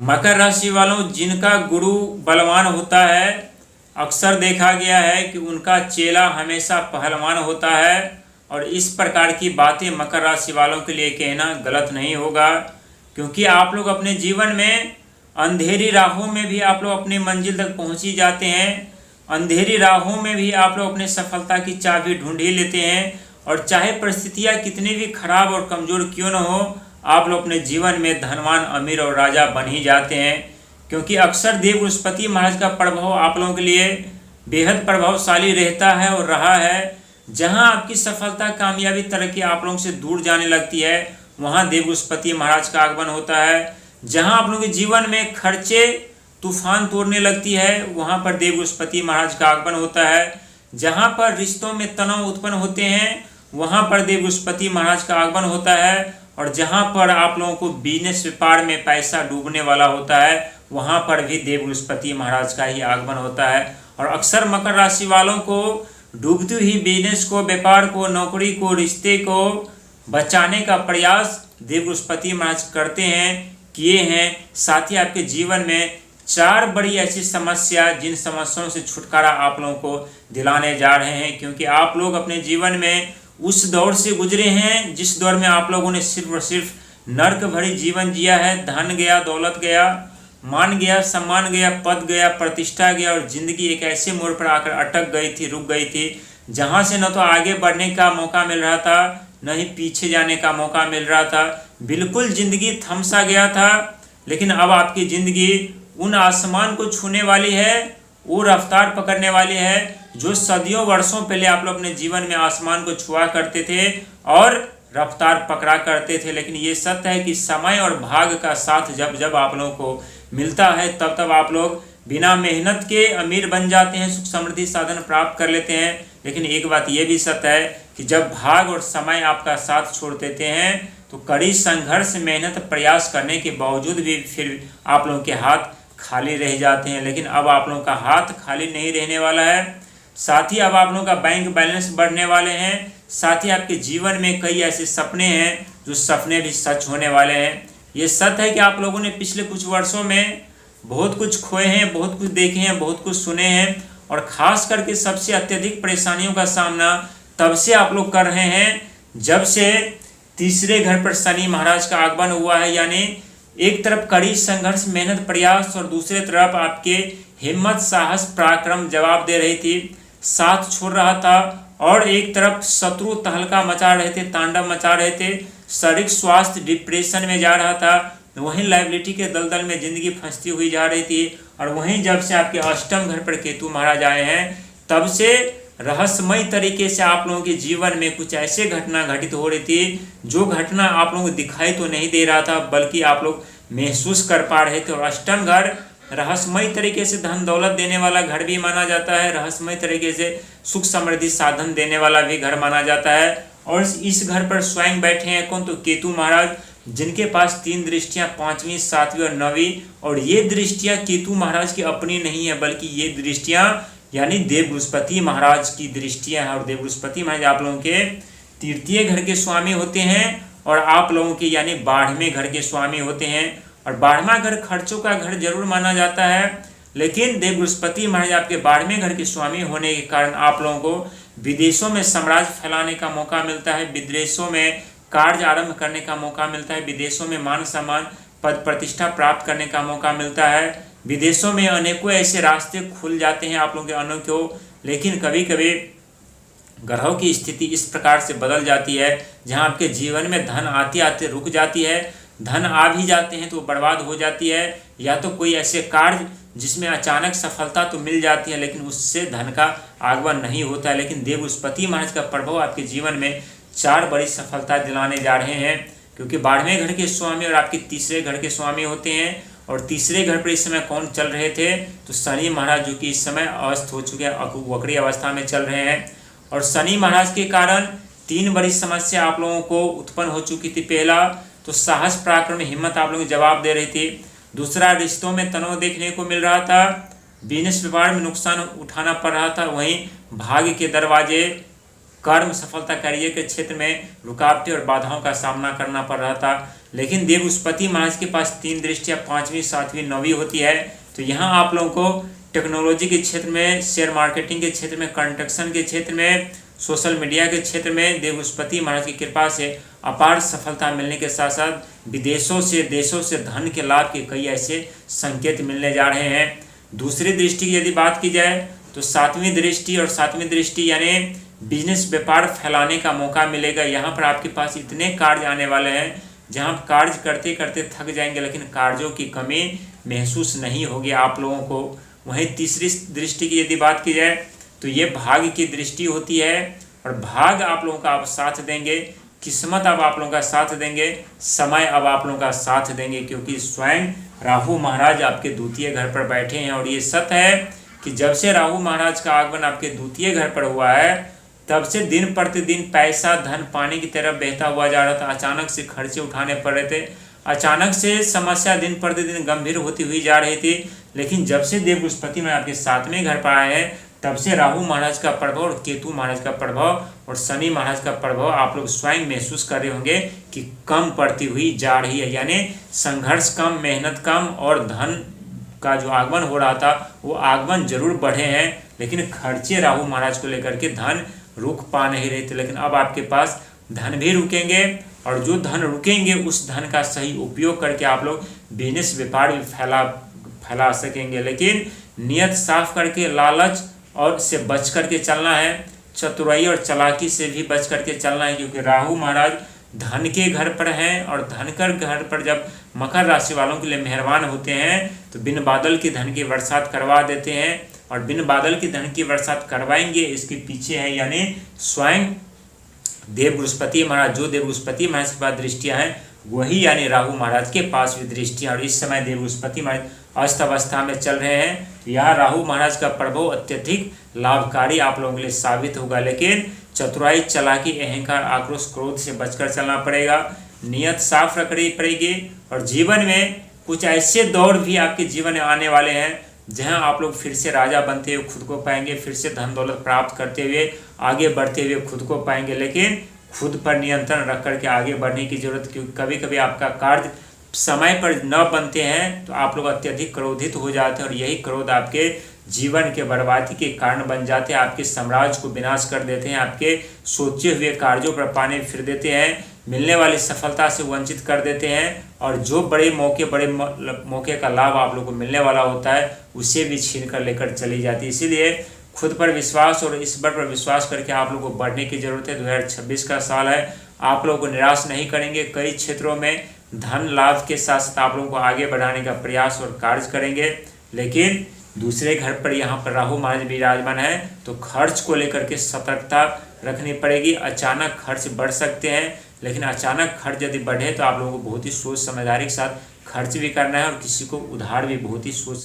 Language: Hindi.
मकर राशि वालों, जिनका गुरु बलवान होता है, अक्सर देखा गया है कि उनका चेला हमेशा पहलवान होता है। और इस प्रकार की बातें मकर राशि वालों के लिए कहना गलत नहीं होगा, क्योंकि आप लोग अपने जीवन में अंधेरी राहों में भी आप लोग अपनी मंजिल तक पहुंच ही जाते हैं। अंधेरी राहों में भी आप लोग अपने सफलता की चाबी ढूंढ ही लेते हैं। और चाहे परिस्थितियां कितनी भी खराब और कमज़ोर क्यों न हो, आप लोग अपने जीवन में धनवान, अमीर और राजा बन ही जाते हैं। क्योंकि अक्सर देव बृहस्पति महाराज का प्रभाव आप लोगों के लिए बेहद प्रभावशाली रहता है और रहा है। जहां आपकी सफलता, कामयाबी, तरक्की आप लोगों से दूर जाने लगती है, वहां देव बृहस्पति महाराज का आगमन होता है। जहां आप लोगों के जीवन में खर्चे तूफान तोड़ने लगती है, वहां पर देव बृहस्पति महाराज का आगमन होता है। जहां पर रिश्तों में तनाव उत्पन्न होते हैं, वहां पर देव बृहस्पति महाराज का आगमन होता है। और जहां पर आप लोगों को बिजनेस व्यापार में पैसा डूबने वाला होता है, वहां पर भी देव बृहस्पति महाराज का ही आगमन होता है। और अक्सर मकर राशि वालों को डूबती हुई बिजनेस को, व्यापार को, नौकरी को, रिश्ते को बचाने का प्रयास देव बृहस्पति महाराज करते हैं, किए हैं। साथ ही आपके जीवन में 4 बड़ी ऐसी समस्या, जिन समस्याओं से छुटकारा आप लोगों को दिलाने जा रहे हैं। क्योंकि आप लोग अपने जीवन में उस दौर से गुजरे हैं जिस दौर में आप लोगों ने सिर्फ और सिर्फ नर्क भरी जीवन जिया है। धन गया, दौलत गया, मान गया, सम्मान गया, पद गया, प्रतिष्ठा गया, और जिंदगी एक ऐसे मोड़ पर आकर अटक गई थी, रुक गई थी, जहां से न तो आगे बढ़ने का मौका मिल रहा था, न ही पीछे जाने का मौका मिल रहा था। बिल्कुल जिंदगी थम सा गया था। लेकिन अब आपकी जिंदगी उन आसमान को छूने वाली है, वो रफ्तार पकड़ने वाली है जो सदियों वर्षों पहले आप लोग अपने जीवन में आसमान को छुआ करते थे और रफ्तार पकड़ा करते थे। लेकिन ये सत्य है कि समय और भाग्य का साथ जब जब आप लोगों को मिलता है, तब तब आप लोग बिना मेहनत के अमीर बन जाते हैं, सुख समृद्धि साधन प्राप्त कर लेते हैं। लेकिन एक बात ये भी सत्य है कि जब भाग्य और समय आपका साथ छोड़ देते हैं, तो कड़ी संघर्ष, मेहनत, प्रयास करने के बावजूद भी फिर आप लोगों के हाथ खाली रह जाते हैं। लेकिन अब आप लोगों का हाथ खाली नहीं रहने वाला है। साथ ही अब आप लोगों का बैंक बैलेंस बढ़ने वाले हैं। साथ ही आपके जीवन में कई ऐसे सपने हैं जो सपने भी सच होने वाले हैं। ये सत्य है कि आप लोगों ने पिछले कुछ वर्षों में बहुत कुछ खोए हैं, बहुत कुछ देखे हैं, बहुत कुछ सुने हैं। और खास करके सबसे अत्यधिक परेशानियों का सामना तब से आप लोग कर रहे हैं जब से तीसरे घर पर शनि महाराज का आगमन हुआ है। यानी एक तरफ कड़ी संघर्ष, मेहनत, प्रयास, और दूसरे तरफ आपके हिम्मत, साहस, पराक्रम जवाब दे रही थी, साथ छोड़ रहा था। और एक तरफ शत्रु तहलका मचा रहे थे, तांडव मचा रहे थे, शारीरिक स्वास्थ्य डिप्रेशन में जा रहा था। वहीं लाइबिलिटी के दलदल में जिंदगी फंसती हुई जा रही थी। और वहीं जब से आपके अष्टम घर पर केतु महाराज आए हैं, तब से रहस्यमय तरीके से आप लोगों के जीवन में कुछ ऐसे घटना घटित हो रही थी, जो घटना आप लोगों को दिखाई तो नहीं दे रहा था, बल्कि आप लोग महसूस कर पा रहे थे। और अष्टम घर रहस्यमय तरीके से धन दौलत देने वाला घर भी माना जाता है, रहस्यमय तरीके से सुख समृद्धि साधन देने वाला भी घर माना जाता है। और इस घर पर स्वयं बैठे हैं कौन? तो केतु महाराज, जिनके पास 3 दृष्टियां, 5वीं, 7वीं और 9वीं। और ये दृष्टियां केतु महाराज की अपनी नहीं है, बल्कि ये दृष्टियां यानी देव बृहस्पति महाराज की दृष्टियां हैं। और देव बृहस्पति महाराज आप लोगों के तृतीय घर के स्वामी होते हैं, और आप लोगों के यानी 12वें घर के स्वामी होते हैं। और 12वां घर खर्चों का घर जरूर माना जाता है, लेकिन देव बृहस्पति महाराज आपके 12वें घर के स्वामी होने के कारण आप लोगों को विदेशों में साम्राज्य फैलाने का मौका मिलता है, विदेशों में कार्य आरंभ करने का मौका मिलता है, विदेशों में मान सम्मान, पद प्रतिष्ठा प्राप्त करने का मौका मिलता है। विदेशों में अनेकों ऐसे रास्ते खुल जाते हैं आप लोगों के अनोखे। लेकिन कभी कभी ग्रहों की स्थिति इस प्रकार से बदल जाती है, जहां आपके जीवन में धन आते आते रुक जाती है, धन आ भी जाते हैं तो बर्बाद हो जाती है। या तो कोई ऐसे कार्य जिसमें अचानक सफलता तो मिल जाती है, लेकिन उससे धन का आगमन नहीं होता है। लेकिन देव बृहस्पति महाराज का प्रभाव आपके जीवन में 4 बड़ी सफलता दिलाने जा रहे हैं, क्योंकि 12वें घर के स्वामी और आपके तीसरे घर के स्वामी होते हैं। और तीसरे घर पर इस समय कौन चल रहे थे? तो शनि महाराज, जो कि इस समय अस्त हो चुके हैं, वक्री अवस्था में चल रहे हैं। और शनि महाराज के कारण 3 बड़ी समस्या आप लोगों को उत्पन्न हो चुकी थी। पहला तो साहस, पराक्रम, हिम्मत आप लोगों को जवाब दे रही थी। दूसरा, रिश्तों में तनाव देखने को मिल रहा था, बिजनेस व्यापार में नुकसान उठाना पड़ रहा था। वहीं भाग्य के दरवाजे कर्म सफलता कार्य के क्षेत्र में रुकावटें और बाधाओं का सामना करना पड़ रहा था। लेकिन देवबृहस्पति महाराज के पास 3 दृष्टियाँ 5वीं 7वीं 9वीं होती है। तो यहाँ आप लोगों को टेक्नोलॉजी के क्षेत्र में, शेयर मार्केटिंग के क्षेत्र में, कंस्ट्रक्शन के क्षेत्र में, सोशल मीडिया के क्षेत्र में देवबृहस्पति महाराज की कृपा से अपार सफलता मिलने के साथ साथ विदेशों से, देशों से धन के लाभ के कई ऐसे संकेत मिलने जा रहे हैं। दूसरी दृष्टि की यदि बात की जाए तो 7वीं दृष्टि और 7वीं दृष्टि यानी बिजनेस व्यापार फैलाने का मौका मिलेगा। यहाँ पर आपके पास इतने कार्य आने वाले हैं जहाँ कार्य करते करते थक जाएंगे, लेकिन कार्यों की कमी महसूस नहीं होगी आप लोगों को। वहीं तीसरी दृष्टि की यदि बात की जाए तो ये भाग्य की दृष्टि होती है और भाग्य आप लोगों का अब साथ देंगे, किस्मत अब आप लोगों का साथ देंगे, समय अब आप लोगों का साथ देंगे, क्योंकि स्वयं राहु महाराज आपके द्वितीय घर पर बैठे हैं। और ये सत्य है कि जब से राहु महाराज का आगमन आपके द्वितीय घर पर हुआ है तब से दिन प्रतिदिन पैसा धन पानी की तरफ बहता हुआ जा रहा था। अचानक से खर्चे उठाने पड़ रहे थे, अचानक से समस्या दिन प्रतिदिन गंभीर होती हुई जा रही थी। लेकिन जब से देवबृहस्पति में आपके 7वें घर पर आए हैं तब से राहु महाराज का प्रभाव और केतु महाराज का प्रभाव और शनि महाराज का प्रभाव आप लोग स्वयं महसूस कर रहे होंगे कि कम पड़ती हुई जा रही है। यानी संघर्ष कम, मेहनत कम और धन का जो आगमन हो रहा था वो आगमन जरूर बढ़े हैं, लेकिन खर्चे राहु महाराज को लेकर के धन रुक पा नहीं रहे थे। लेकिन अब आपके पास धन भी रुकेंगे और जो धन रुकेंगे उस धन का सही उपयोग करके आप लोग बिजनेस व्यापार भी फैला सकेंगे। लेकिन नियत साफ करके लालच और से बच करके चलना है, चतुराई और चालाकी से भी बच करके चलना है, क्योंकि राहु महाराज धन के घर पर हैं और धन कर घर पर जब मकर राशि वालों के लिए मेहरबान होते हैं तो बिन बादल की धन की बरसात करवा देते हैं। और बिन बादल की धन की बरसात करवाएंगे इसके पीछे है यानी स्वयं देवबृहस्पति महाराज। जो देवबृहस्पति महाराज के पास दृष्टियां हैं वही यानी राहु महाराज के पास भी दृष्टियां, और इस समय देवबृहस्पति महाराज अस्त अवस्था में चल रहे हैं। तो यहाँ राहु महाराज का प्रभाव अत्यधिक लाभकारी आप लोगों के लिए साबित होगा। लेकिन चतुराई चालाकी अहंकार आक्रोश क्रोध से बचकर चलना पड़ेगा, नियत साफ रखनी पड़ेगी। और जीवन में कुछ ऐसे दौर भी आपके जीवन में आने वाले हैं जहां आप लोग फिर से राजा बनते हुए खुद को पाएंगे, फिर से धन दौलत प्राप्त करते हुए आगे बढ़ते हुए खुद को पाएंगे। लेकिन खुद पर नियंत्रण रख करके आगे बढ़ने की जरूरत, क्योंकि कभी कभी आपका कार्य समय पर न बनते हैं तो आप लोग अत्यधिक क्रोधित हो जाते हैं और यही क्रोध आपके जीवन के बर्बादी के कारण बन जाते हैं, आपके साम्राज्य को विनाश कर देते हैं, आपके सोचे हुए कार्यों पर पानी फिर देते हैं, मिलने वाली सफलता से वंचित कर देते हैं, और जो बड़े मौके का लाभ आप लोग को मिलने वाला होता है उसे भी छीन कर लेकर चली जाती है। इसीलिए खुद पर विश्वास और ईश्वर पर विश्वास करके आप लोगों को बढ़ने की जरूरत है। 2026 का साल है, आप लोगों को निराश नहीं करेंगे। कई क्षेत्रों में धन लाभ के साथ साथ आप लोगों को आगे बढ़ाने का प्रयास और कार्य करेंगे। लेकिन दूसरे घर पर यहाँ पर राहु महाराज विराजमान है तो खर्च को लेकर के सतर्कता रखनी पड़ेगी। अचानक खर्च बढ़ सकते हैं, लेकिन अचानक खर्च यदि बढ़े तो आप लोगों को बहुत ही सोच समझदारी के साथ खर्च भी करना है और किसी को उधार भी बहुत ही सोच